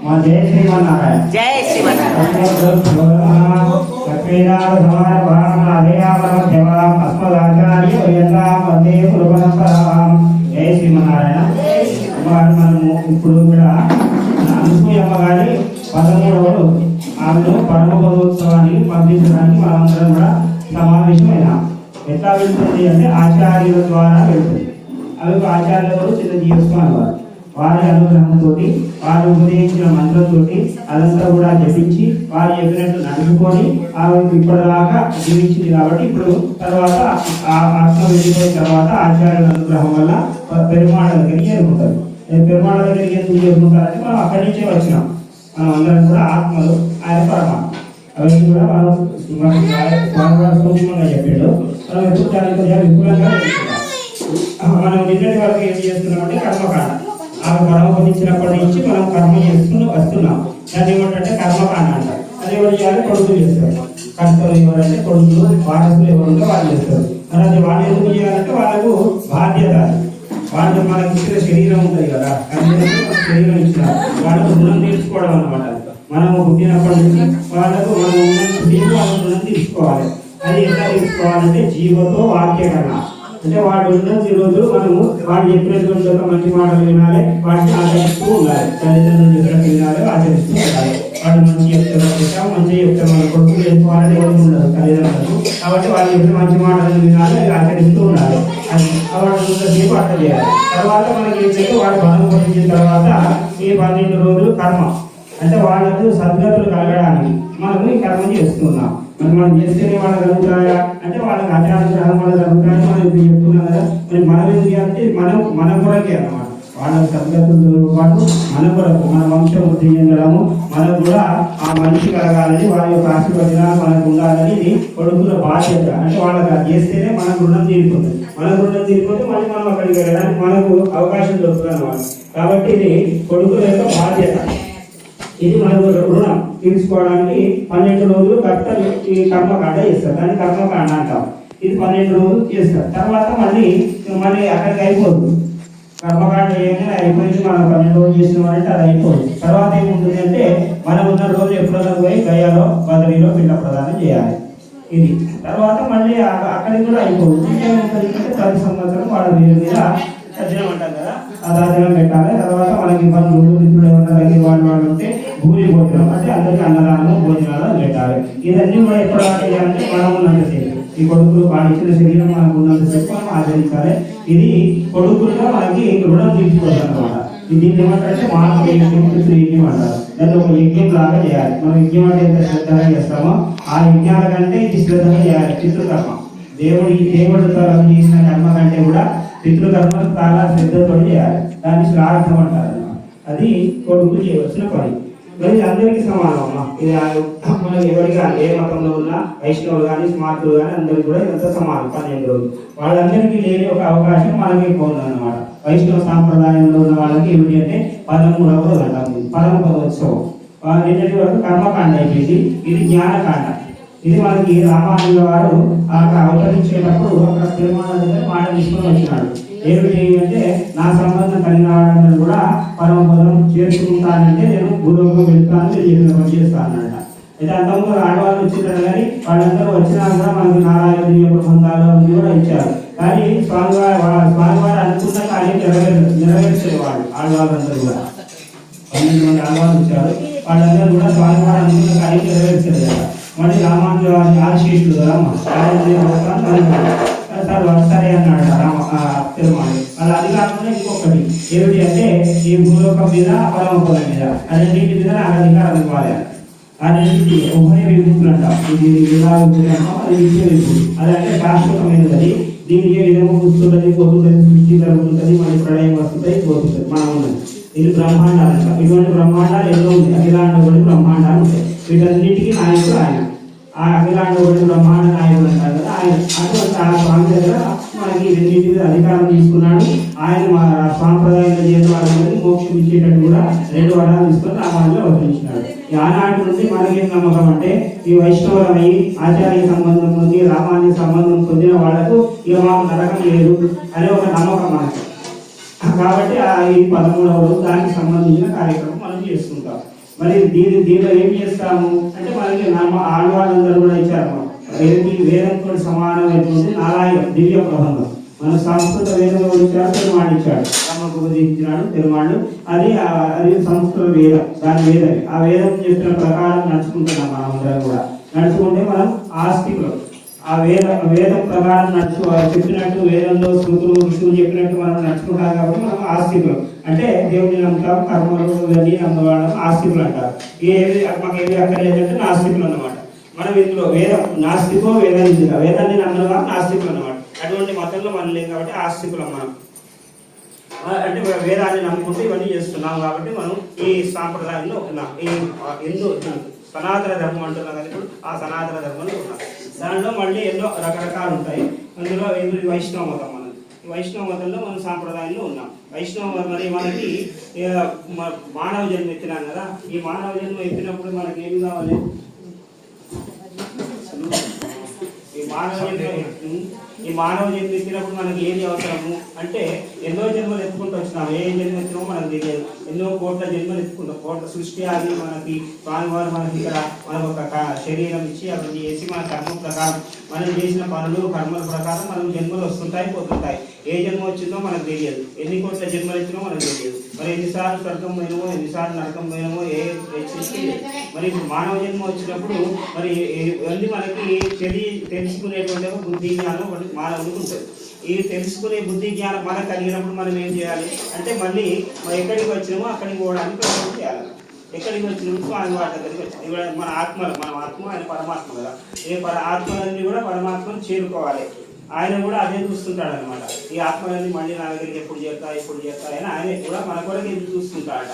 जय श्रीमन्नारायण। जय श्रीमन्नारायण। जय श्रीमन्नारायण। మనము ఇప్పుడు కూడా అనసూయమ్మ గారి 13వ ఆమెను పరమపదోత్సవానికి పంపించడానికి మనందరం కూడా సమావేశమైనాం. ఎట్లా వెళ్తుంది అంటే ఆచార్యుల ద్వారా వెళ్తుంది. అవి ఆచార్యులు చిన్న జీవిస్తున్నారు. వారి అనుగ్రహంతో వారు ఉపదేశించిన మంత్రంతో అదంతా కూడా జపించి వారు చెప్పినట్టు నడుచుకొని ఆమె ఇప్పటిదాకా జీవించింది. కాబట్టి ఇప్పుడు తర్వాత ఆత్మ వెళ్ళిపోయిన తర్వాత ఆచార్యుల అనుగ్రహం వల్ల పెరుమాళ దగ్గరికి చేరుకుంటారు. పెరుమాళ దగ్గరికి ఎందుకు చేరుకుంటారంటే మనం అక్కడి నుంచే వచ్చినాం. మనం అందరం కూడా ఆత్మలు, ఆయన పరమాత్మ. అవన్నీ కూడా మనం సూక్ష్మంగా చెప్పాడు. మనం ఎప్పుడు దాని కొద్దిగా విపులంగా మనం నిన్నటి వరకు ఏం చేస్తున్నామంటే కర్మకాండ. ఆ పరమపదించినప్పటి నుంచి మనం కర్మ చేసుకుని వస్తున్నాం. దాన్ని ఏమంటే కర్మకాండ అంటారు. అది ఎవరు చేయాలి? కొడుకులు చేస్తారు. కర్తలు ఎవరంటే కొడుకులు, వారసులు ఎవరుంటే వాళ్ళు చేస్తారు. మరి అది వాళ్ళు ఎందుకు చేయాలంటే వాళ్ళకు బాధ్యత. వాళ్ళు మనకి ఇచ్చిన శరీరం ఉంటుంది కదా, శరీరం ఇచ్చిన వాళ్ళకు రుణం తీర్చుకోవడం అన్నమాట. మనము పుట్టినప్పటి నుంచి వాళ్ళకు మనం ఉన్న వాళ్ళ రుణం తీర్చుకోవాలి. అది ఎట్లా తీర్చుకోవాలంటే జీవతో వాక్యకరణ. అంటే వాడు ఉన్నన్ని రోజులు మనము వాడు చెప్పినటువంటి ఒక మంచి మాటలు వినాలి, వాటిని ఆచరిస్తూ ఉండాలి. తల్లిదండ్రులు చెప్పినట్టు వినాలి, ఆచరిస్తూ ఉండాలి. వాడు మంచి చెప్తారు, మంచి చెప్తారు. మన కొడుకులు చేసుకోవాలని ఎవరు ఉండదు తల్లిదండ్రులకు. కాబట్టి వాళ్ళు చెప్పిన మంచి మాటలు వినాలి, అది ఆచరిస్తూ ఉండాలి. అది వాడు ఉన్నసేపు అట్లా చేయాలి. తర్వాత మనకి ఏంటంటే వాడు బలం పొందించిన తర్వాత ఈ 12 రోజులు కర్మ. అంటే వాళ్ళకు సద్గతులు కలగడానికి మనం ఈ కర్మ చేస్తున్నాం. మరి మనం చేస్తేనే వాళ్ళకి కలుగుతాయా అంటే వాళ్ళకి అత్యానుగ్రహం వల్ల కలుగుతాయని మనం ఇప్పుడు చెప్తున్నాం కదా. మరి మనం ఎందుకు అంటే మన కొరకే అన్నమాట. వాళ్ళ సద్గతులతో పాటు మన కొరకు, మన వంశం వృద్ధి చెందడము, మనకు కూడా ఆ మనిషి కలగాలని, వారి యొక్క ఆశీర్వచనాలు మనకు ఉండాలని ఇది కొడుకుల బాధ్యత. అంటే వాళ్ళకి అది చేస్తేనే మనకు రుణం తీరిపోతుంది. మనకు రుణం తీరిపోతే మళ్ళీ మనం అక్కడికి వెళ్ళడానికి మనకు అవకాశం దొరుకుతుంది అన్నమాట. కాబట్టి ఇది కొడుకుల యొక్క బాధ్యత. ఇది మనకు రుణం తీర్చుకోవడానికి 12 రోజులు కర్తలు ఈ కర్మకాండ చేస్తారు. దాన్ని కర్మకాండ అంటాం. ఇది 12 రోజులు చేస్తారు. తర్వాత మళ్ళీ అక్కడికి అయిపోతుంది. కర్మకాండ ఏమైనా అయిపోయింది, మనం 12 రోజులు చేసినామంటే అది అయిపోతుంది. తర్వాత ఏముంటుంది అంటే మనం ఉన్న రోజు ఎప్పుడైనా పోయి గయాలో, బదరీలో పిండ ప్రదానం చేయాలి. ఇది తర్వాత మళ్ళీ అక్కడికి కూడా అయిపోతుంది. ఏముంటుంది అంటే ప్రతి సంవత్సరం వాళ్ళ మీద సజ్జనం అంటారు కదా, ఆ దాచనం పెట్టాలి. తర్వాత మనకి బంధువులు, మిత్రులు ఏమన్నా తగ్గి వాళ్ళు ఉంటే భూమి భోజనం అంటే అందరికీ అన్నదానం, భోజనాలు పెట్టాలి. ఇవన్నీ కూడా ఎప్పుడు చేయాలంటే మనం ఉన్నంతసేపు. ఈ కొడుకులు వాడు ఇచ్చిన శరీరం మనకు ఉన్నంతసేపు మనం ఆచరించాలి. ఇది కొడుకులుగా మనకి రుణం తీర్చుకోవాలి అన్నమాట. దీన్ని ఏమంటే మానవ యజ్ఞం అంటారు. దాన్ని ఒక యజ్ఞం లాగా చేయాలి. మనం యజ్ఞం అంటే ఎంత శ్రద్ధగా చేస్తామో ఆ యజ్ఞాల కంటే ఇది శ్రద్ధగా చేయాలి. పితృకర్మ దేవుడితో చేసిన కర్మ కంటే కూడా పితృకర్మ చాలా శ్రద్ధతో చేయాలి. దాన్ని శ్రాద్ధం అంటారు. అది కొడుకు చేయవలసిన పని. మరి అందరికీ సమానం అమ్మా. ఇది మనకి ఎవరిగా ఏ మతంలో ఉన్నా వైష్ణవులు కానీ స్మార్తులు కానీ అందరికీ కూడా ఇదంతా సమానం. 12 రోజులు వాళ్ళందరికీ లేని ఒక అవకాశం మనకి ఎక్కువ ఉందన్నమాట. వైష్ణవ సాంప్రదాయంలో ఉన్న వాళ్ళకి ఏమిటి అంటే 13వ రోజు అంటాము, పరమపదోత్సవం. నిన్నటి వరకు కర్మకాండ అయిపోయింది. ఇది జ్ఞానకాండ. ఇది మనకి రామానుజుల వారు అవతరించేటప్పుడు అక్కడ తిరుమల దగ్గర మాట తీసుకొని వచ్చినాడు. ఏమిటి అంటే నా సంబంధం కలిగిన వాళ్ళందరూ కూడా పరమపదం చేర్చుకుంటానంటే నేను భూలోకం వెళ్తాను, నేను పని చేస్తానంట. అయితే అంతకుముందు ఆడవాళ్ళు వచ్చింటారు కానీ వాళ్ళందరూ వచ్చినా కూడా మనకి నారాయణ యొక్క పొందాలు అవి కూడా ఇచ్చారు. కానీ స్వామివారు అనుకున్న కార్యం నెరవేర్చారు వాళ్ళు ఆడవాళ్ళందరూ కూడా. 12 మంది ఆడవాళ్ళు వచ్చారు. వాళ్ళందరూ కూడా స్వామివారు అనుకున్న కార్యం నెరవేర్చారు కదా. మళ్ళీ రామానుజుల వారి ఆశీస్సులు కదా సరే అన్నాడు తిరుమల. అలా అది కాకుండా ఇంకొకటి ఏమిటి అంటే ఈ భూలోకం మీద, పరమపదం మీద, అన్నింటి మీద నాకు అధికారం ఇవ్వాలి. అన్నింటి ఉభయ విభూతులు అంటాం. ఇది వివాహ విభూతి అంటాం, అది నిత్య విభూతి. అది అంటే శాశ్వతమైనది. అది దీనికి ఏ విధంగా పుస్తుంది, పోతుంది, సృష్టి జరుగుతుంది, మళ్ళీ ప్రళయం వస్తుంది, పోతుంది. మనం ఉన్నది ఇది బ్రహ్మాండాలు అంటాం. ఇటువంటి బ్రహ్మాండాలు ఎన్నో ఉంది. అఖిలాండ బ్రహ్మాండాలు ఉంటాయి. వీటన్నిటికీ నాయకుడు ఆయన. ఆ అఖిలాండ బ్రహ్మాండ నాయకుడు అంటారు కదా ఆయన. అటువంటి ఆ స్వామి దగ్గర మనకి రెండింటి మీద అధికారం తీసుకున్నాడు. ఆయన మా సాంప్రదాయంలో చేసిన వాళ్ళందరికీ మోక్షం ఇచ్చేటట్టు కూడా 2 వరాలు తీసుకొని రామానుజులు అవతరించినాడు. ఆనాటి నుండి మనకేం నమ్మకం అంటే ఈ వైష్ణవులమై ఆచార్య సంబంధం పొంది, రామానుజ సంబంధం పొందిన వాళ్లకు ఇక మాకు నరకం లేదు అనే ఒక నమ్మకం మనకి. కాబట్టి ఈ 13వ రోజు దానికి సంబంధించిన కార్యక్రమం మనం చేసుకుంటాం. మరి దీనిలో ఏం చేస్తాము అంటే మనకి ఆడవాళ్ళందరూ కూడా ఇచ్చారు. వేదంతో సమానమైనటువంటి నారాయణ దివ్య ప్రబంధం మన సంస్కృత వేదంలో ఇచ్చాడు, పెరుమాడు ఇచ్చాడు, అమ్మకు ఉపదేశించినాడు పెరుమాడు. అది సంస్కృత వేదం, దాని వేదం. ఆ వేదం చెప్పిన ప్రకారం నడుచుకుంటున్నాం మనం అందరం కూడా. నడుచుకుంటే మనం ఆస్తికులు. ఆ వేదం ప్రకారం చెప్పినట్టు వేదంలో స్మృతులు ఋషులు చెప్పినట్టు మనం నడుచుకుంటాం కాబట్టి మనం ఆస్తికులు. అంటే దేవుడిని నమ్ముతాం, కర్మలు ఇవన్నీ నమ్మడం ఆస్తికులు అంటారు. మాకు ఏవి అక్కర్లేదంటే నాస్తికులు అన్నమాట. మనం ఇందులో నాస్తికో వేదాన్ని నమ్మడం నాస్తికులు అన్నమాట. అటువంటి మతంలో మనం లేం కాబట్టి ఆస్తికులం మనం. అంటే వేదాన్ని నమ్ముకుంటూ ఇవన్నీ చేస్తున్నాం కాబట్టి మనం ఈ సాంప్రదాయంలో ఉన్నాం. ఈ హిందూ సనాతన ధర్మం అంటున్నాం కదా, ఇప్పుడు ఆ సనాతన ధర్మంలో ఉన్నాం. దాంట్లో మళ్ళీ ఎన్నో రకరకాలు ఉంటాయి. అందులో వైష్ణవ మతం. మనం ఈ వైష్ణవ మతంలో మనం సాంప్రదాయంలో ఉన్నాం. వైష్ణవ మరి మనకి మానవ జన్మ ఎత్తినాం కదా. ఈ మానవ జన్మ ఎత్తినప్పుడు మనకి ఏమి కావాలి? ఈ మానవ జన్మ ఎత్తినప్పుడు మనకి ఏది అవసరము అంటే ఎన్నో జన్మలు ఎత్తుకుంటూ వచ్చినాం. ఏ జన్మ ఎత్తినామో మనకు తెలియదు. ఎన్నో కోట్ల జన్మలు ఎత్తుకుంటాం. కోట్ల సృష్టి ఆగి మనకి స్వామివారు మనకి ఇక్కడ మనకు ఒక శరీరం ఇచ్చి అవన్నీ చేసి మన కర్మ ప్రకారం మనం చేసిన పనులు కర్మల ప్రకారం మనం జన్మలు వస్తుంటాయి, పోతుంటాయి. ఏ జన్మ వచ్చిందో మనకు తెలియదు. ఎన్ని కోట్ల జన్మలు ఎత్తినో మనకు తెలియదు. మరి ఎన్నిసార్లు స్వర్గం పోయినమో, ఎన్నిసార్లు నరకం పోయినమో మరి ఇప్పుడు మానవ జన్మ వచ్చినప్పుడు మరి ఇవన్నీ మనకి తెలుసుకునేటువంటి బుద్ధి జ్ఞానం ఒకటి మానవుడికి ఉంటుంది. ఈ తెలుసుకునే బుద్ధి జ్ఞానం మనకు కలిగినప్పుడు మనం ఏం చేయాలి అంటే మళ్ళీ ఎక్కడికి వచ్చినామో అక్కడికి పోవడానికి ప్రయత్నం చేయాలి. ఎక్కడికి వచ్చినప్పుడు ఆయన వాటి దగ్గరికి వచ్చి మన ఆత్మ ఆయన పరమాత్మ కదా. ఆత్మలన్నీ కూడా పరమాత్మను చేరుకోవాలి. ఆయన కూడా అదే చూస్తుంటాడు అనమాట. ఈ ఆత్మలన్నీ మళ్ళీ నా దగ్గరికి ఎప్పుడు చేస్తాయని ఆయన కూడా మన కొరకు ఎదురు చూస్తుంటాడట.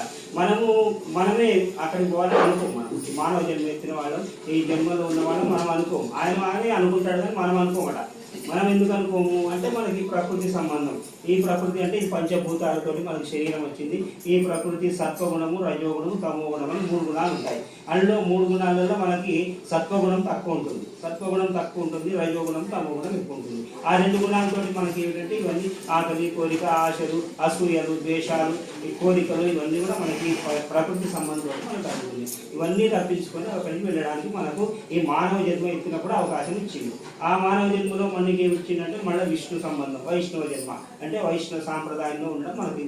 మనమే అక్కడికి పోవాలని అనుకోం. మనం మానవ జన్మ ఎత్తిన వాళ్ళు, ఈ జన్మలో ఉన్నవాళ్ళు మనం అనుకోము. ఆయనే అనుకుంటాడు కానీ మనం అనుకోమట. మనం ఎందుకు అనుకోము అంటే మనకి ప్రకృతి సంబంధం. ఈ ప్రకృతి అంటే ఈ పంచభూతాలతో మనకి శరీరం వచ్చింది. ఈ ప్రకృతి సత్వగుణము, రజోగుణము, తమో గుణం అని 3 గుణాలు ఉంటాయి. అందులో 3 గుణాలలో మనకి సత్వగుణం తక్కువ ఉంటుంది, రజోగుణం, తమో గుణం ఎక్కువ ఉంటుంది. ఆ 2 గుణాలతో మనకి ఏమిటంటే ఇవన్నీ ఆకలి, కోరిక, ఆశలు, అసూయలు, ద్వేషాలు, ఈ కోరికలు ఇవన్నీ కూడా మనకి ప్రకృతి సంబంధంతో మనకు అందుతుంది. ఇవన్నీ తప్పించుకొని అక్కడికి వెళ్ళడానికి మనకు ఈ మానవ జన్మ ఎత్తినప్పుడు అవకాశం ఇచ్చింది. ఆ మానవ జన్మలో మనకి ఏమి ఇచ్చిందంటే మళ్ళీ విష్ణు సంబంధం, వైష్ణవ జన్మ అంటే వైష్ణవ సాంప్రదాయంలో ఉండడం మనకి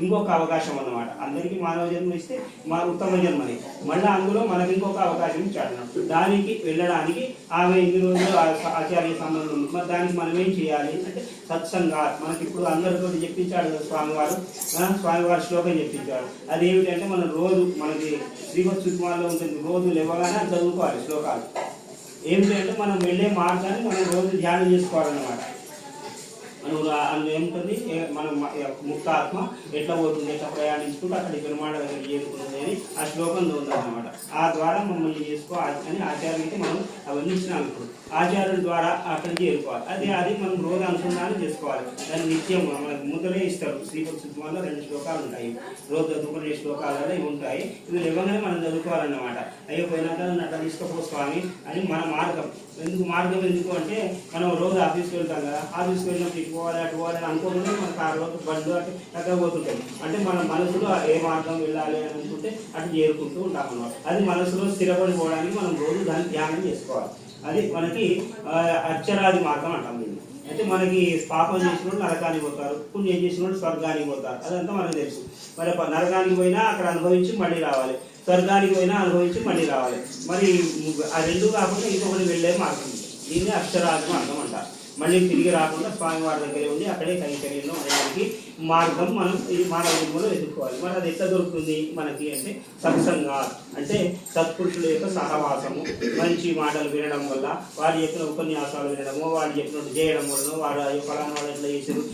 ఇంకొక అవకాశం అన్నమాట. అందరికీ మానవ జన్మ ఇస్తే మా ఉత్తమ జన్మని మళ్ళీ అందులో మనకి ఇంకొక అవకాశం ఇచ్చాడు. దానికి వెళ్ళడానికి ఆమె 8 రోజులు ఆచార్య సంబంధం ఉంది. మరి దానికి మనం ఏం చేయాలి అంటే సత్సంగా మనకి ఇప్పుడు అందరితో చెప్పించాడు స్వామివారి శ్లోకం చెప్పించాడు. అదేమిటంటే మనం రోజు మనకి శ్రీవత్ సుకుమార్లో ఉంటుంది, రోజు లేవగానే చదువుకోవాలి శ్లోకాలు. ఏమిటంటే మనం వెళ్ళే మార్గాన్ని మనం రోజు ధ్యానం చేసుకోవాలన్నమాట. అందులో ఏముంటుంది, మనం ముక్త ఆత్మ ఎట్లా పోతుంది, ఎట్లా ప్రయాణించుకుంటూ అక్కడికి పెరుమాళ దగ్గర చేరుకుంటుంది అని ఆ శ్లోకంలో ఉందన్నమాట. ఆ ద్వారా మమ్మల్ని చేసుకో అని ఆచార్యులకి మనం అవన్నీ ఇచ్చినాం. ఇప్పుడు ఆచార్యుల ద్వారా అక్కడికి చేరుకోవాలి. అది మనం రోజు అనుసంధానం చేసుకోవాలి. దాన్ని నిత్యం మనకు ముద్రలే ఇస్తారు. శ్రీపతి సుకుమార్లో 2 శ్లోకాలు ఉంటాయి. రోజు చదువుకునే శ్లోకాలలో ఇవి ఉంటాయి. ఇవి ఇవ్వగానే మనం చదువుకోవాలన్నమాట. అయ్యో పోయినాక అట్లా తీసుకుపో స్వామి అని మన మార్గం. ఎందుకు అంటే మనం రోజు ఆఫీస్కి వెళ్తాం కదా. ఆఫీస్కి వెళ్ళినప్పుడు ఇటు పోవాలి అటు పోవాలి అనుకోకుండా మన కారులో బండ్లు అట్లా పోతుంటాయి. అంటే మన మనసులో ఏ మార్గం వెళ్ళాలి అని అనుకుంటే అటు చేరుకుంటూ ఉంటాం అన్నమాట. అది మనసులో స్థిరపడిపోవడానికి మనం రోజు దాన్ని ధ్యానం చేసుకోవాలి. అది మనకి అక్షరాది మార్గం అంటాం. అయితే మనకి పాపం చేసిన వాళ్ళు నరకానికి పోతారు, పుణ్యం చేసిన వాళ్ళు స్వర్గానికి పోతారు. అదంతా మనకు తెలుసు. మరి నరకానికి పోయినా అక్కడ అనుభవించి మళ్ళీ రావాలి, స్వర్గానికి పోయినా అనుభవించి మళ్ళీ రావాలి. మరి ఆ 2 కాకుండా ఇంకొకటి వెళ్ళే మార్గం ఉంది. దీన్ని అక్షరాది మార్గం అంటారు. మళ్ళీ తిరిగి రాకుండా స్వామివారి దగ్గరే ఉంది అక్కడే కైంకర్యంలో ఉండడానికి మార్గం మనం ఈ మానవ జన్మలో ఎదుర్కోవాలి. మరి అది ఎట్లా దొరుకుతుంది మనకి అంటే సత్సంగా అంటే సత్పురుషుల యొక్క సహవాసము, మంచి మాటలు వినడం వల్ల, వారి చెప్పిన ఉపన్యాసాలు వినడము, వారు చెప్పినట్టు చేయడం వలన, వారు ఫలానా వాళ్ళు ఎట్లా చేసారు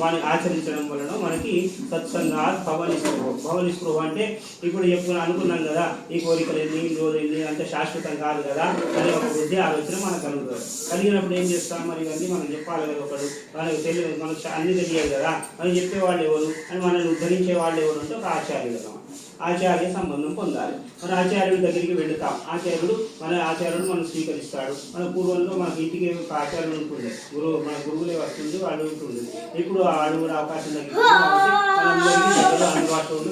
వారిని ఆచరించడం వలన మనకి సత్సంగా భవని స్పృహ అంటే ఇప్పుడు అనుకున్నాం కదా ఈ కోరికలు ఎన్ని రోజులు అంటే శాశ్వతం కాదు కదా అనే ఒక బుద్ధి ఆలోచన మనకు కలుగుతుంది. కలిగినప్పుడు ఏం చేస్తాం మరి ఇవన్నీ మనం చెప్పాలి కదా. ఒకడు మనకు తెలియదు, మనకు అన్ని తెలియదు కదా. మనం చెప్పేవాళ్ళు ఎవరు అని మనల్ని ఉద్ధరించే వాళ్ళు ఎవరు అంటే ఒక ఆచార్యులు కదా. ఆచార్య సంబంధం పొందాలి. మన ఆచార్యుడి దగ్గరికి వెళుతాం, ఆచార్యుడు మనం స్వీకరిస్తాడు. మన పూర్వంలో మనకి ఇంటికి ఒక ఆచార్యుడు ఉంటుండే, మన గురువులే వస్తుంది, వాళ్ళు ఉంటుండే. ఇప్పుడు వాళ్ళు కూడా అవకాశం తగ్గింది కాబట్టి మనందరికీ దగ్గర అందుబాటులో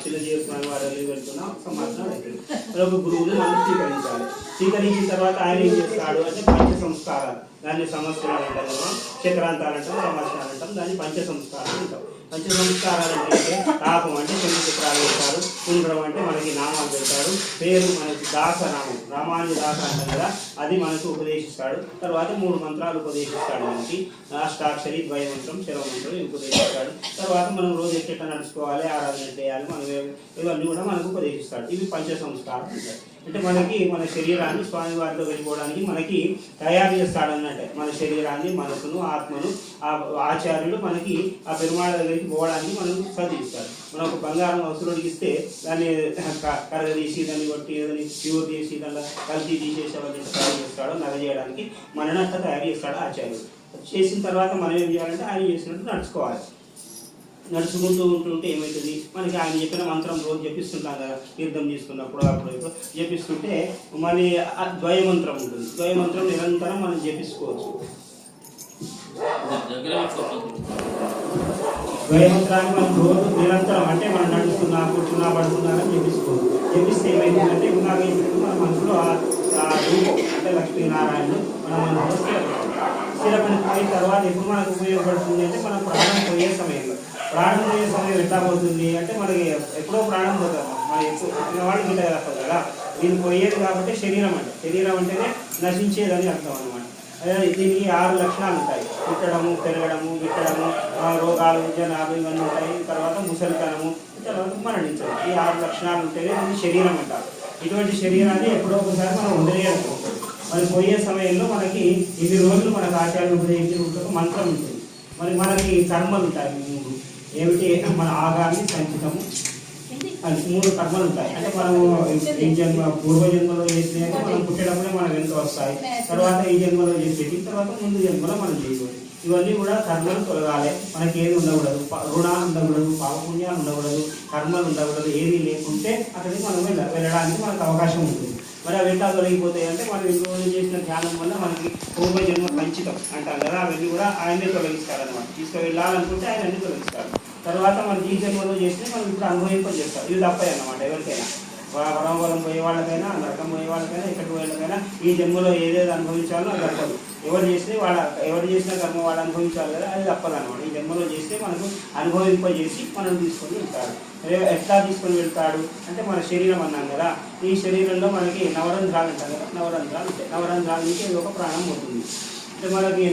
చిన్నజీవి స్వామి వారు వెళ్తున్న సమాధానం అవుతుంది. ఒక గురువుని మనం స్వీకరించాలి. స్వీకరించిన తర్వాత ఆయన ఏం చేస్తాడు అంటే పంచ సంస్కారాలు, దాన్ని సంవత్సరాలు అంటారు, చక్రాంతాలు అంటాం, సంవత్సరాలు అంటాం, దాన్ని పంచ సంస్కారాలు అంటాం. పంచ సంస్కారాలు అంటే తాపం అంటే 9 చక్రాలు పెడతారు, కుండ్రం అంటే మనకి నామాలు పెడతాడు, పేరు మనకి దాసనామం రామానుజ దాస అంటాం కదా, అది మనకు ఉపదేశిస్తాడు. తర్వాత 3 మంత్రాలు ఉపదేశిస్తాడు మనకి, అష్టాక్షరి, ద్వయమంత్రం, శరమంత్రం ఉపదేశిస్తాడు. తర్వాత మనం రోజు ఎట్లా నడుచుకోవాలి, ఆరాధన చేయాలి, మనం ఇవన్నీ కూడా మనకు ఉపదేశిస్తాడు. ఇవి పంచ సంస్కారం అంటారు. అంటే మనకి మన శరీరాన్ని స్వామివారితో వెళ్ళిపోవడానికి మనకి తయారు చేస్తాడు అన్నట్టే. మన శరీరాన్ని, మనసును, ఆత్మను ఆచార్యులు మనకి ఆ పెరుమాళ దగ్గరికి పోవడానికి మనకు చదివిస్తాడు. మనం ఒక బంగారం వసూలుడికి ఇస్తే దాన్ని కరగదీసి, దాన్ని కొట్టి, దాన్ని ప్యూర్ చేసి, దాంట్లో కల్తీ తీసేసి అవన్నీ తయారు చేస్తాడు. నగ చేయడానికి మనని అట్లా తయారు చేస్తాడు ఆచార్యుడు. చేసిన తర్వాత మనం ఏం చేయాలంటే ఆయన చేసినట్టు నడుచుకోవాలి. నడుచుకుంటూ ఉంటుంటే ఏమవుతుంది, మనకి ఆయన చెప్పిన మంత్రం రోజు జపిస్తుంటాం కదా, తీర్థం తీసుకున్నప్పుడు అప్పుడు జపిస్తుంటే మళ్ళీ ద్వయమంత్రం ఉంటుంది. ద్వయమంత్రం నిరంతరం మనం జపిసుకోవచ్చు. ద్వయమంత్రాన్ని మనం రోజు నిరంతరం అంటే మనం నడుస్తున్నా, కూర్చున్నా, పడుతున్నా అని జపిసుకోవచ్చు. జపిస్తే ఏమైందంటే ఇందాక మన మనసులో ఆ రూపం అంటే లక్ష్మీనారాయణుడు మన మనసులో స్థిరపడిపోయిన తర్వాత ఎప్పుడు మనకు ఉపయోగపడుతుంది అంటే మనం ప్రాణం పోయే సమయంలో. ప్రాణం పోయే సమయం ఎట్లా పోతుంది అంటే మనకి ఎప్పుడో ప్రాణం పోతాం, మన ఎక్కువ వాళ్ళు గిట్ట కాదు కదా, దీన్ని పోయేది కాబట్టి శరీరం అంటేనే నశించేదని అర్థం అనమాట. దీనికి 6 లక్షణాలు ఉంటాయి. పుట్టడము, పెరగడము, గిట్టడము, రోగాలు, జనాలు ఇవన్నీ ఉంటాయి. తర్వాత ముసలితనము, తర్వాత మరణించడం. ఈ 6 లక్షణాలు ఉంటేనే దీన్ని శరీరం అంటారు. ఇటువంటి శరీరాన్ని ఎప్పుడో ఒకసారి మనం వదిలేయాలనుకుంటాం. మరి పోయే సమయంలో మనకి ఇన్ని రోజులు మనకు ఆచార్యులు ఉపయోగించిన మంత్రం ఉంటుంది. మరి మనకి కర్మలు ఉంటాయి 3. ఏమిటి? మన ఆగామి, సంచితము, అది 3 కర్మలు ఉంటాయి. అంటే మనము ఈ జన్మ పూర్వజన్మలో చేసినవి మనం పుట్టేటప్పుడే మనం వెనుక వస్తాయి. తర్వాత ఈ జన్మలో చేసేది, తర్వాత ముందు జన్మలో మనం చేయకూడదు. ఇవన్నీ కూడా కర్మలు తొలగాలి. మనకి ఏది ఉండకూడదు, రుణాలు ఉండకూడదు, పాపపుణ్యాలు ఉండకూడదు, కర్మలు ఉండకూడదు. ఏది లేకుంటే అక్కడికి మనం వెళ్ళడానికి మనకు అవకాశం ఉంటుంది. మరి అవి ఎట్లా తొలగిపోతాయి అంటే మనం ఈ రోజు చేసిన ధ్యానం వల్ల మనకి పూర్వజన్మ సంచితం అంటాం కదా, అవన్నీ కూడా ఆయనే తొలగిస్తారనమాట. తీసుకువెళ్ళాలనుకుంటే ఆయన అన్ని తొలగిస్తారు. తర్వాత మనం ఈ జన్మలో చేస్తే మనం ఇప్పుడు అనుభవింపజేస్తారు. ఇవి తప్పయి అన్నమాట. ఎవరికైనా వరం పోయే వాళ్ళకైనా, నరకం పోయే వాళ్ళకైనా, ఎక్కడికి వాళ్ళకైనా ఈ జన్మలో ఏదేది అనుభవించాలో అది తప్పదు. ఎవరు చేసిన కర్మ వాళ్ళు అనుభవించాలి కదా, అది తప్పదన్నమాట. ఈ జన్మలో చేస్తే మనకు అనుభవింపజేసి మనం తీసుకొని వెళ్తాడు. ఎట్లా తీసుకొని వెళ్తాడు అంటే మన శరీరం అన్నాం కదా, ఈ శరీరంలో మనకి నవరంధ్రాలు ఉంటాయి కదా, నవరంధ్రాలు ఉంటాయి. నవరంధ్రాల నుంచి ఏదో ఒక ప్రాణం పోతుంది. అంటే మనకి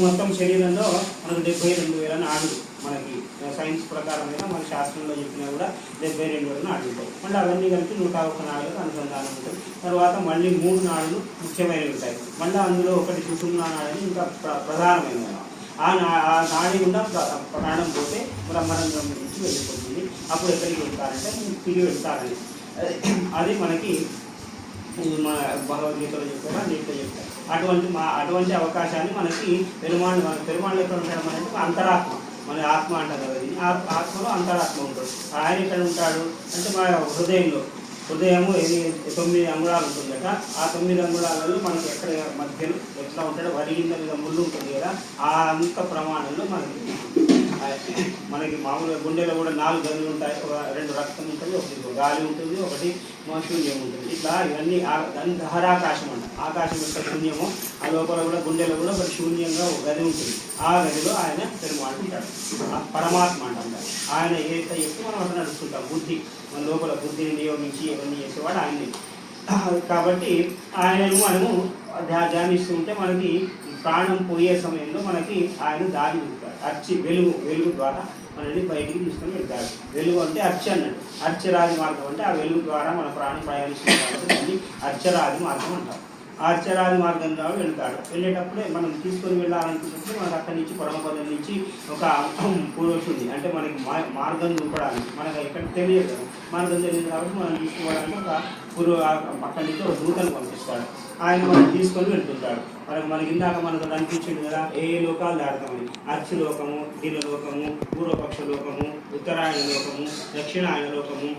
మొత్తం శరీరంలో మనకు 72,000 నాడులు, మనకి సైన్స్ ప్రకారం అయినా మన శాస్త్రంలో చెప్పినా కూడా 72,000 నాడులు ఉంటాయి. మళ్ళీ అవన్నీ కలిపి 101 నాడులకు అనుసంధానం ఉంటుంది. తర్వాత మళ్ళీ 3 నాడులు ముఖ్యమైనవి ఉంటాయి. మళ్ళీ అందులో ఒకటి సుషుమ్నా నాడని ఇంకా ప్రధానమైనది. ఆ నాడి గుండా ప్రాణం పోతే బ్రహ్మానందం నుంచి వెళ్ళిపోతుంది. అప్పుడు ఎక్కడికి వెళ్తారంటే తిరిగి వెళ్తారని, అది మనకి మన భగవద్గీతలో చెప్పారు, దీంట్లో చెప్పారు. అటువంటి అవకాశాన్ని మనకి పెరుమాళ్ళు ఎక్కడ ఉంటాడు అంటే అంతరాత్మ, మన ఆత్మ అంటారు కదా, ఇది ఆత్మలో అంతరాత్మ ఉంటాడు. ఆయన ఎక్కడ ఉంటాడు అంటే మన హృదయము 9 అంగుళాలు ఉంటుందట. ఆ 9 అంగుళాలలో మనకి ఎక్కడ మధ్యలో ఎట్లా ఉంటాడో వరిగింద మీద ముళ్ళు ఉంటుంది కదా, ఆ అంత ప్రమాణంలో మనకి మామూలుగా గుండెలో కూడా 4 గదులు ఉంటాయి. 2 రక్తం ఉంటుంది, ఒకటి గాలి ఉంటుంది, ఒకటి శూన్యం ఉంటుంది. ఇట్లా ఇవన్నీ దాన్ని దహరాకాశం అంట. ఆకాశం యొక్క శూన్యము, ఆ లోపల కూడా గుండెలో కూడా ఒక శూన్యంగా ఒక గది ఉంటుంది. ఆ గదిలో ఆయన పెరుమాడు ఉంటాడు, పరమాత్మ అంటారు. ఆయన ఏదైతే చెప్తే మనం అట్లా నడుస్తుంటాం. బుద్ధి, మన లోపల బుద్ధిని నియోగించి ఇవన్నీ చేసేవాడు ఆయన్ని. కాబట్టి ఆయనను మనము ధ్యానిస్తూ ఉంటే మనకి ప్రాణం పోయే సమయంలో మనకి ఆయన దారి చూపుతాడు. వెలుగు ద్వారా మనల్ని బయటికి తీసుకొని వెళ్తాడు. వెలుగు అంటే అన్నట్టు. అర్చరాది మార్గం అంటే ఆ వెలుగు ద్వారా మన ప్రాణం ప్రయాణిస్తుంది కాబట్టి దాన్ని అర్చరాది మార్గం అంటారు. ఆ అర్చరాది మార్గం ద్వారా వెళ్తాడు. వెళ్ళేటప్పుడే మనం తీసుకొని వెళ్ళాలనుకున్నప్పుడు మనకు అక్కడి నుంచి పరమపదం నుంచి ఒక పూర్వశుద్ధి అంటే మనకి మార్గం చూపడానికి మనకు ఎక్కడ తెలియదు కదా, మార్గం తెలియదు కాబట్టి మనం తీసుకోవడానికి ఒక అక్కడి నుంచి ఒక దూతను పంపిస్తాడు. ఆయన మనం తీసుకొని వెళ్తుంటాడు. మనకి ఇందాక మనతో అనిపించింది కదా, ఏ లోకాలు దాడతామని. అర్చులోకము, దిలలోకము, పూర్వపక్ష లోకము, ఉత్తరాయణ లోకము, దక్షిణాయన లోకము,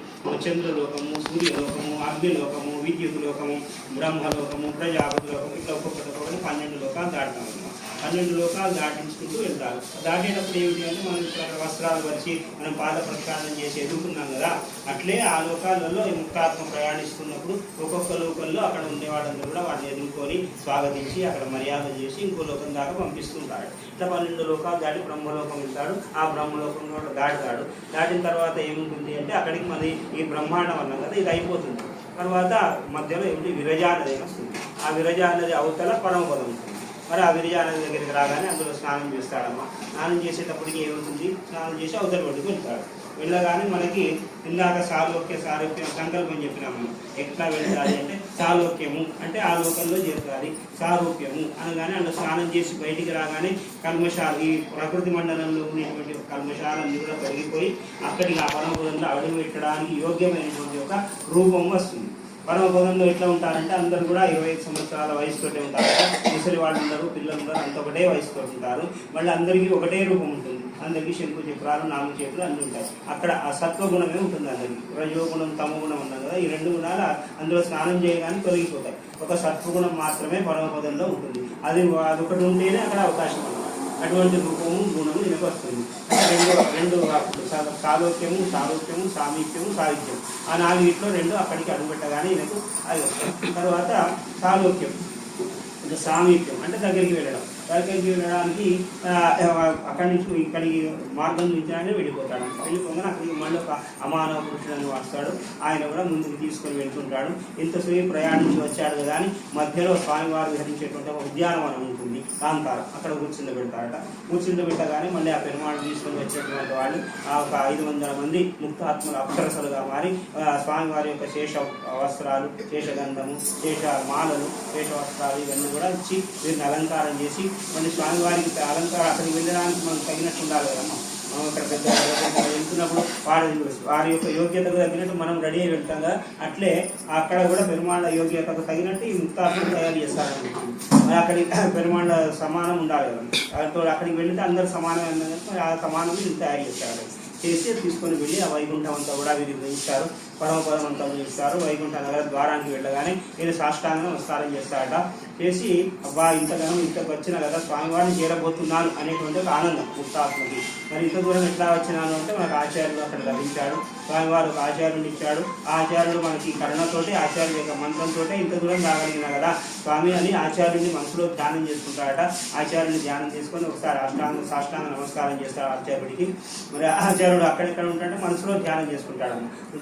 చంద్రలోకము, సూర్యలోకము, అగ్నిలోకము, విద్యుత్ లోకము, బ్రహ్మలోకము, ప్రజాపతి లోకము, ఇట్లా ఒక్కొక్కటి 12 లోకాలు దాడతాం. 12 లోకాలు దాటించుకుంటూ వెళ్తారు. దాటేటప్పుడు ఏమిటి అంటే మనం ఇక్కడ వస్త్రాలు పరిచి మనం పాద ప్రక్షాళన చేసి ఎదుర్కొన్నాం కదా, అట్లే ఆ లోకాలలో ఈ ముక్తాత్మ ప్రయాణిస్తున్నప్పుడు ఒక్కొక్క లోకంలో అక్కడ ఉండే వాళ్ళందరూ కూడా వాటిని ఎదుర్కొని స్వాగతించి అక్కడ మర్యాద చేసి ఇంకో లోకం దాకా పంపిస్తుంటాడు. ఇట్లా 12 లోకాలు దాటి బ్రహ్మలోకం వెళ్తాడు. ఆ బ్రహ్మలోకంలో దాటుతాడు. దాటిన తర్వాత ఏముంటుంది అంటే అక్కడికి మరి ఈ బ్రహ్మాండం అన్నాం కదా, ఇది అయిపోతుంది. తర్వాత మధ్యలో ఏమిటి విరజా నది వస్తుంది. ఆ విరజా నది అవతల పరమపదం ఉంటుంది. మరి ఆ విరజా నది దగ్గరికి రాగానే అందులో స్నానం చేస్తాడమ్మా. స్నానం చేసేటప్పటికి ఏమవుతుంది, స్నానం చేసి అవతల ఒడ్డుకు వెళ్తాడు. వెళ్ళగానే మనకి ఇందాక సాలోక్యం సంకల్పం చెప్పినాం మనం. ఎట్లా వెళ్ళాలి అంటే సాలోక్యము అంటే ఆ లోకంలో చేరుతాలి, సారూప్యము అనగానే అందులో స్నానం చేసి బయటికి రాగానే కల్మషాలు, ఈ ప్రకృతి మండలంలో ఉన్నటువంటి కల్మషాలన్నీ కూడా పెరిగిపోయి అక్కడికి ఆ పరమపదంలో అడుగు పెట్టడానికి యోగ్యమైనటువంటి ఒక రూపం వస్తుంది. పరమపదంలో ఎట్లా ఉంటారంటే అందరూ కూడా 25 సంవత్సరాల వయసుతోటే ఉంటారు. ముసలి వాళ్ళు ఉండరు, పిల్లలు ఉండరు, అంత ఒకటే వయసుతో ఉంటారు. మళ్ళీ అందరికీ ఒకటే రూపం ఉంటుంది. అందరికీ శంకు చక్రాలు, 4 చేతులు అన్నీ ఉంటాయి. అక్కడ ఆ సత్వగుణమే ఉంటుంది అందరికీ. రజోగుణం, తమోగుణం ఉన్నాం కదా, ఈ 2 గుణాలు అందులో స్నానం చేయగానే తొలగిపోతాయి. ఒక సత్వగుణం మాత్రమే పరమపదంలో ఉంటుంది. అది ఒకటి ఉంటేనే అక్కడ అవకాశం ఉంది. అటువంటి రూపము, గుణము ఈయనకు వస్తుంది. రెండు సాలోక్యము, సారూప్యము, సామీప్యము, సాహిత్యం, ఆ 4 2 అక్కడికి అడుగుపెట్టగానే ఈయనకు అది వస్తుంది. తర్వాత సాలోక్యం అంటే సామీప్యం అంటే దగ్గరికి వెళ్ళడం. దగ్గరికి వెళ్ళడానికి అక్కడి నుంచి ఇక్కడికి మార్గం నుంచి వెళ్ళిపోతాడు. వెళ్ళిపోగానే అక్కడికి మళ్ళీ ఒక అమానవ పురుషుడని వస్తాడు. ఆయన కూడా ముందుకు తీసుకొని వెళ్తుంటాడు. ఇంతసేపు ప్రయాణించి వచ్చాడు కదా అని మధ్యలో స్వామివారు విహరించేటువంటి ఒక ఉద్యానవనం ఉంటుంది, కాంతారం. అక్కడ కూర్చుండబెడతారట. కూర్చుండబెట్టగానే మళ్ళీ ఆ పెరుమాళ్ తీసుకొని వచ్చేటువంటి వాళ్ళు ఒక 500 మంది ముక్తాత్మల అప్సరసలుగా మారి స్వామివారి యొక్క శేష వస్త్రాలు, శేషగంధము, శేష మాలలు, శేష వస్త్రాలు ఇవన్నీ కూడా ఇచ్చి వీరిని అలంకారం చేసి మళ్ళీ స్వామివారికి అలంకారం అక్కడికి వెళ్ళడానికి మనం తగినట్టు ఉండాలి కదమ్మా. మనం అక్కడ పెద్ద వెళ్తున్నప్పుడు వారి యొక్క యోగ్యతకు తగినట్టు మనం రెడీ అయి వెళ్తాం కదా, అట్లే అక్కడ కూడా పెరుమాళ్ళ యోగ్యతకు తగినట్టు ఈ ముక్తాత్మను తయారు చేస్తారని. మరి అక్కడికి పెరుమాళ్ళ సమానం ఉండాలి కదా, అక్కడికి వెళితే అందరూ సమానమైన ఆ సమానం తయారు చేస్తారు. చేసి తీసుకొని వెళ్ళి ఆ వైకుంఠం అంతా కూడా వీరికి గ్రహిస్తారు. పరమపదం అంతా చేస్తారు. వైకుంఠ నగర ద్వారానికి వెళ్ళగానే నేను సాష్టాంగ నమస్కారం చేస్తాడట. చేసి అబ్బా ఇంతగానో ఇంతకు వచ్చినా కదా, స్వామివారిని చేరబోతున్నాను అనేటువంటి ఒక ఆనందం ముక్తాత్మకి. మరి ఇంత దూరం ఎట్లా వచ్చినాను అంటే మనకు ఆచార్యులు అక్కడ లభించాడు. స్వామివారు ఒక ఆచార్యుని ఇచ్చాడు. ఆ ఆచార్యుడు మనకి కరుణతోటి, ఆచార్యుల యొక్క మంత్రంతో ఇంత దూరం రాగలిగినా కదా స్వామి అని ఆచార్యుడిని మనసులో ధ్యానం చేసుకుంటాడట. ఆచార్యుని ధ్యానం చేసుకొని ఒకసారి సాష్టాంగ నమస్కారం చేస్తాడు ఆచార్యుడికి. మరి ఆచార్యుడు అక్కడెక్కడ ఉంటాడంటే మనసులో ధ్యానం చేసుకుంటాడు.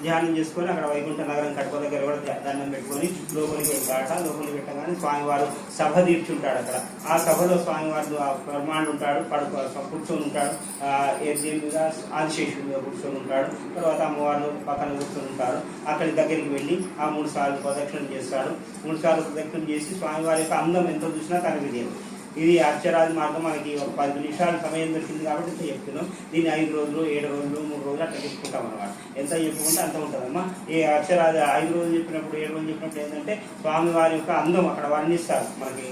ధ్యానం చేసుకొని అక్కడ వైకుంఠ నగరం కడప దగ్గర కూడా దండం పెట్టుకొని లోపలికి వెళ్తాడట. లోపలికి పెట్టగానే స్వామివారు సభ తీర్చుంటాడు. అక్కడ ఆ సభలో స్వామివారు బ్రహ్మాండు ఉంటాడు, కూర్చొని ఉంటాడు. దేవుడిగా ఆదిశేషుడిగా కూర్చొని ఉంటాడు. తర్వాత అమ్మవారు పక్కన కూర్చొని ఉంటారు. అక్కడి దగ్గరికి వెళ్ళి ఆ 3 సార్లు ప్రదక్షిణ చేస్తాడు. 3 సార్లు ప్రదక్షిణ చేసి స్వామివారి యొక్క అందం ఎంత చూసినా కనిపించేది. ఇది అర్చరాది మార్గం. మనకి ఒక 10 నిమిషాలు సమయం దొరికింది కాబట్టి ఇంత చెప్తున్నాం. దీన్ని 5 రోజులు, 7 రోజులు, 3 రోజులు అట్లా చెప్పుకుంటాం అన్నమాట. ఎంత చెప్పుకుంటే అంత ఉంటుందమ్మా. ఈ అర్చరాది 5 రోజులు చెప్పినప్పుడు, 7 రోజులు చెప్పినప్పుడు ఏంటంటే స్వామివారి యొక్క అందం అక్కడ వర్ణిస్తారు. మనకి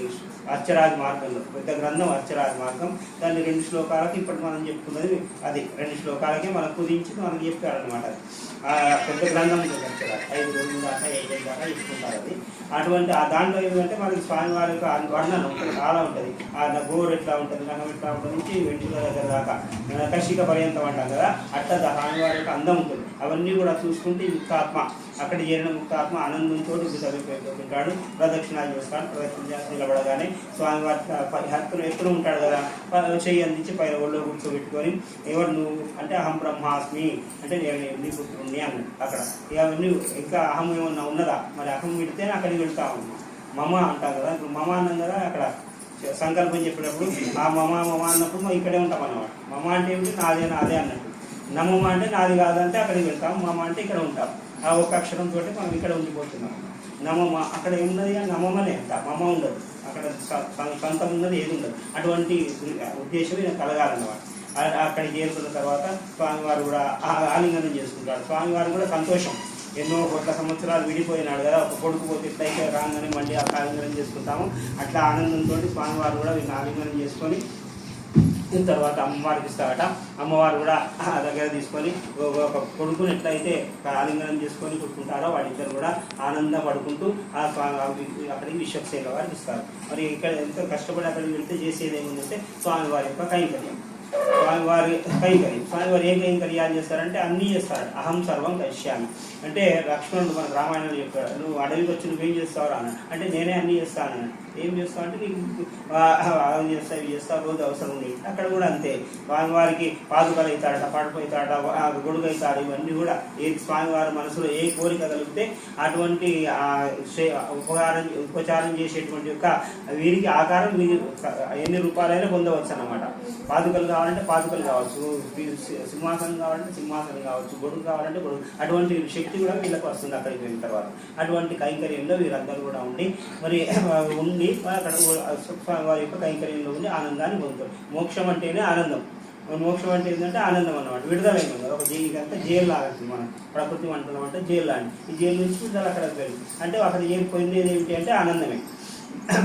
అర్చరాది మార్గంలో పెద్ద గ్రంథం అర్చరాది మార్గం. దాన్ని 2 శ్లోకాలకి ఇప్పటి మనం చెప్పుకున్నది అది 2 శ్లోకాలకే మనకు కుదించి మనకు చెప్పారనమాట. పెద్ద గ్రంథం ఉంటుంది అర్చరాది. 5 రోజుల దాకా, 7 రోజుల దాకా చెప్పుకుంటారు అది. అటువంటి ఆ దాంట్లో ఏమిటంటే మనకి స్వామివారి యొక్క వర్ణన ఉంటుంది, చాలా ఉంటుంది. ఆ గోరు ఎట్లా ఉంటుంది, రంగం ఎట్లా ఉంటుంది నుంచి వెంట్రుక దగ్గర దాకా కషిక పర్యంతం అంటాం కదా, అట్లా స్వామివారి యొక్క అందం ఉంటుంది. అవన్నీ కూడా చూసుకుంటే ముక్తాత్మ అక్కడ చేరిన ముక్తాత్మ ఆనందంతో ఉంటాడు. ప్రదక్షిణాలు చేస్తాడు. ప్రదక్షిణ చేసి నిలబడగానే స్వామివారి ఎత్తున ఉంటాడు కదా, చెయ్యి అందించి పైన ఒళ్ళో కూర్చోబెట్టుకొని ఎవరు నువ్వు అంటే అహం బ్రహ్మాస్మి అంటే నేను నీ పుత్రుణ్ణి అన్నాడు. అక్కడ ఇవన్నీ ఇంకా అహం ఏమన్నా ఉన్నదా, మరి అహం విడితేనే అక్కడికి వెళ్తా ఉన్నాం. మమ అంటాం కదా, ఇప్పుడు మమ అన్నాం కదా, అక్కడ సంకల్పం చెప్పినప్పుడు ఆ మమ అన్నప్పుడు మనం ఇక్కడే ఉంటాం అన్నమాట. మమ అంటే ఏమిటి, నాదే నాదే అన్నట్టు. నమమ అంటే నాది కాదంటే అక్కడికి వెళ్తాం. మమ అంటే ఇక్కడ ఉంటాం. ఆ ఒక్క అక్షరంతో మనం ఇక్కడ ఉండిపోతున్నాం. నమమ అక్కడ ఏమున్నది, నమమనే అంట, మమ ఉండదు అక్కడ, సొంతం ఉన్నది ఏది ఉండదు. అటువంటి ఉద్దేశం నేను కలగాలన్నమాట. అక్కడికి చేరుకున్న తర్వాత స్వామివారు కూడా ఆలింగనం చేసుకుంటాడు. స్వామివారు కూడా సంతోషం, ఎన్నో కోట్ల సంవత్సరాలు విడిపోయినాడు కదా, ఒక కొడుకు పోతే ఎట్లయితే రాగానే మళ్ళీ ఆ ఆలింగనం చేసుకుంటాము, అట్లా ఆనందంతో స్వామివారు కూడా వీళ్ళని ఆలింగనం చేసుకొని తర్వాత అమ్మవారికి ఇస్తారట. అమ్మవారు కూడా దగ్గర తీసుకొని ఒక కొడుకుని ఎట్లయితే ఆలింగనం చేసుకొని కొట్టుకుంటారో వాళ్ళిద్దరు కూడా ఆనందం పడుకుంటూ ఆ అక్కడికి విశ్వక్సేన వారికి ఇస్తారు. మరి ఇక్కడ ఎంతో కష్టపడి అక్కడికి వెళ్తే చేసేది ఏముందంటే స్వామివారి యొక్క కైంకర్యం. స్వామివారు ఏ కైంకర్యాలు చేస్తారంటే అన్నీ చేస్తారు. అహం సర్వం కరిష్యామి అంటే లక్ష్మణుడు మన రామాయణంలో చెప్పాడు, నువ్వు అడవికి వచ్చి నువ్వేం చేస్తావు అన్న అంటే నేనే అన్నీ చేస్తాను. ఏం చేస్తావు అంటే నీకు అవి చేస్తా ఇవి చేస్తా రోజు అవసరం ఉంది. అక్కడ కూడా అంతే, స్వామివారికి పాదుకలు అవుతాడట, పడుపు అవుతాడట, గొడుగు అవుతాడు. ఇవన్నీ కూడా ఏ స్వామివారి మనసులో ఏ కోరిక కలిగితే అటువంటి ఉపచారం చేసేటువంటి యొక్క వీరికి ఆకారం మీరు ఎన్ని రూపాయలైనా పొందవచ్చు అన్నమాట. పాదుకలు కావాలంటే పాదుకలు కావచ్చు, సింహాసనం కావాలంటే సింహాసనం కావచ్చు, గొడుగు కావాలంటే గొడుగు. అటువంటి శక్తి కూడా వీళ్ళకి వస్తుంది అక్కడికి వెళ్ళిన తర్వాత. అటువంటి కైంకర్యంలో వీరందరూ కూడా ఉండి అక్కడ వారి యొక్క కైంకర్యంలో ఉండి ఆనందాన్ని పొందుతారు. మోక్షం అంటేనే ఆనందం. మోక్షం అంటే ఏంటంటే ఆనందం అన్నమాట, విడుదలైంది కదా. ఒక జైలు జైలు లాగండి, మనం ప్రకృతి అంటున్నాం అంటే జైలు లాంటి. ఈ జైలు నుంచి విడుదల అక్కడికి వెళ్ళి అంటే అక్కడ ఏం పొందేది ఏమిటి అంటే ఆనందమే.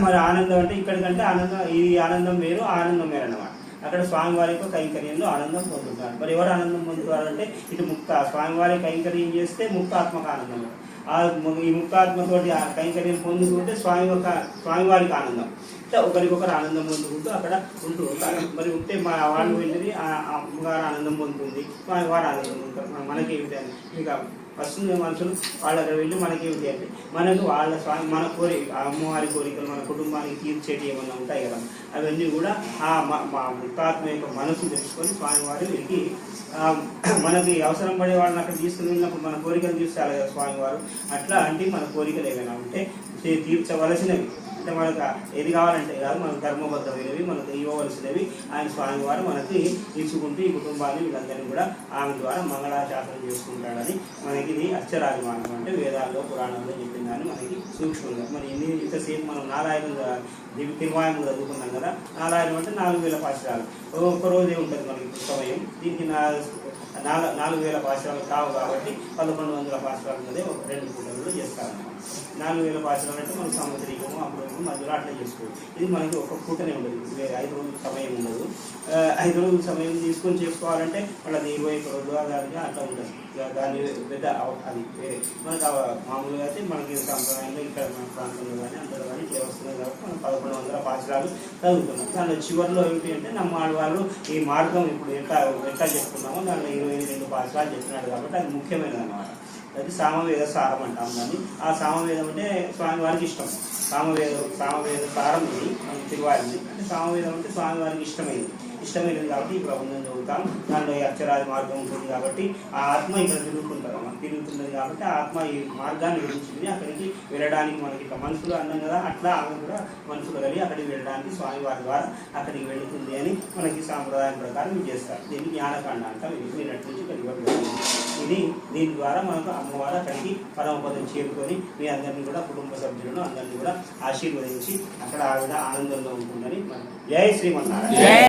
మరి ఆనందం అంటే ఇక్కడికంటే ఆనందం, ఈ ఆనందం వేరు ఆనందం వేరు అన్నమాట. అక్కడ స్వామివారి యొక్క కైంకర్యంలో ఆనందం పొందుతారు. మరి ఎవరు ఆనందం పొందుతారంటే ఇటు ముక్త స్వామివారి కైంకర్యం చేస్తే ముక్తాత్మక ఆనందం. ఈ ముక్తాత్మతోటి ఆ కైంకర్యం పొందుకుంటే స్వామివారికి ఆనందం. అంటే ఒకరికొకరు ఆనందం పొందుకుంటూ అక్కడ ఉంటూ ఉంటారు. మరి ఉంటే మా వాళ్ళు వెళ్ళి ఆ అమ్మగారు ఆనందం పొందుతుంది, స్వామివారు ఆనందం పొందుతారు. మనకేమిటి అని ఇంకా వస్తుంది మనుషులు వాళ్ళ దగ్గర వెళ్ళి మనకేమిటి అంటే మనకు వాళ్ళ స్వామి మన అమ్మవారి కోరికలు మన కుటుంబానికి తీర్చేటి ఏమన్నా ఉంటాయి కదా, అవన్నీ కూడా ఆ మా ముక్తాత్మ యొక్క మనసు తెలుసుకొని స్వామివారు వీరికి మనకి అవసరం పడే వాళ్ళని అక్కడ తీసుకుని వెళ్ళినప్పుడు మన కోరికలు తీర్చాలి కదా స్వామివారు. అట్లా అంటే మన కోరికలు ఏమైనా ఉంటే తీర్చవలసినవి అంటే మనకు ఏది కావాలంటే కాదు, మనకు ధర్మబద్ధమైనవి మనకు ఇవ్వవలసినవి ఆయన స్వామివారు మనకి ఇచ్చుకుంటూ ఈ కుటుంబాన్ని వీళ్ళందరినీ కూడా ఆమె ద్వారా మంగళాశాసనం చేసుకుంటాడని మనకి ఇది అక్షరాది మార్గం. అంటే వేదాల్లో పురాణంలో చెప్పిన దాన్ని మనకి సూక్ష్మంగా మరి ఇంతసేపు మనం నారాయణ తిరువాయం చదువుకున్నాం కదా. నారాయణం అంటే 4000 పాశురాలు ఒక్కరోజే ఉంటుంది మనకి సమయం. దీనికి 4000 పాశురాలు కావు కాబట్టి 1100 పాశురాలు అనేది ఒక 2 పూటలలో చేస్తారన్నమాట. 4000 పాశురాలు అంటే మనం సంవత్సరీకము అప్పుడు మధ్యలో అట్లా చేసుకోవచ్చు. ఇది మనకి ఒక పూటనే ఉండదు, 5 రోజుల సమయం ఉండదు. 5 రోజుల సమయం తీసుకొని చేసుకోవాలంటే వాళ్ళది 21 రోజులు దానిగా అట్లా ఉంటుంది. దాని పెద్ద అది మనకు మామూలుగా అయితే మనకి సాంప్రదాయంగా ఇక్కడ మన ప్రాంతంలో కానీ అందరూ కానీ ఇట్లా వస్తున్నాయి కాబట్టి మనం 1100 పాశురాలు చదువుతున్నాం. దానిలో చివరిలో ఏమిటి అంటే నమ్మ ఆడవాళ్ళు ఈ మార్గం ఇప్పుడు ఎట్లా చెప్తున్నామో దాంట్లో 22 పాశురాలు చెప్పినాడు కాబట్టి అది ముఖ్యమైనది అన్నమాట. అది సామవేద సారం అంటాం దాన్ని. ఆ సామవేదం అంటే స్వామివారికి ఇష్టం. సామవేద సారం ఇది మనం తిరువాయింది అంటే సామవేదం అంటే స్వామివారికి ఇష్టమైనది కాబట్టి ఈ ప్రబంధం చదువుతాం. దాంట్లో అక్షరాది మార్గం ఉంటుంది కాబట్టి ఆ ఆత్మ ఇక్కడ తిరుగుతున్నది కాబట్టి ఆ ఆత్మ ఈ మార్గాన్ని విధించింది. అక్కడికి వెళ్ళడానికి మనకి ఇట్లా మనుషులు అన్నాం కదా, అట్లా ఆమె కూడా మనుషులు కలిగి అక్కడికి వెళ్ళడానికి స్వామివారి ద్వారా అక్కడికి వెళుతుంది అని మనకి సాంప్రదాయం ప్రకారం ఇది చేస్తారు. దీన్ని జ్ఞానకాండ అంటాం. నిన్నటి నుంచి ఇక్కడికి ఇది దీని ద్వారా మనకు అమ్మవారు అక్కడికి పరమపదం చేరుకొని మీ అందరినీ కూడా కుటుంబ సభ్యులను అందరినీ కూడా ఆశీర్వదించి అక్కడ ఆవిడ ఆనందంలో ఉంటుందని జై శ్రీమన్నారాయణ.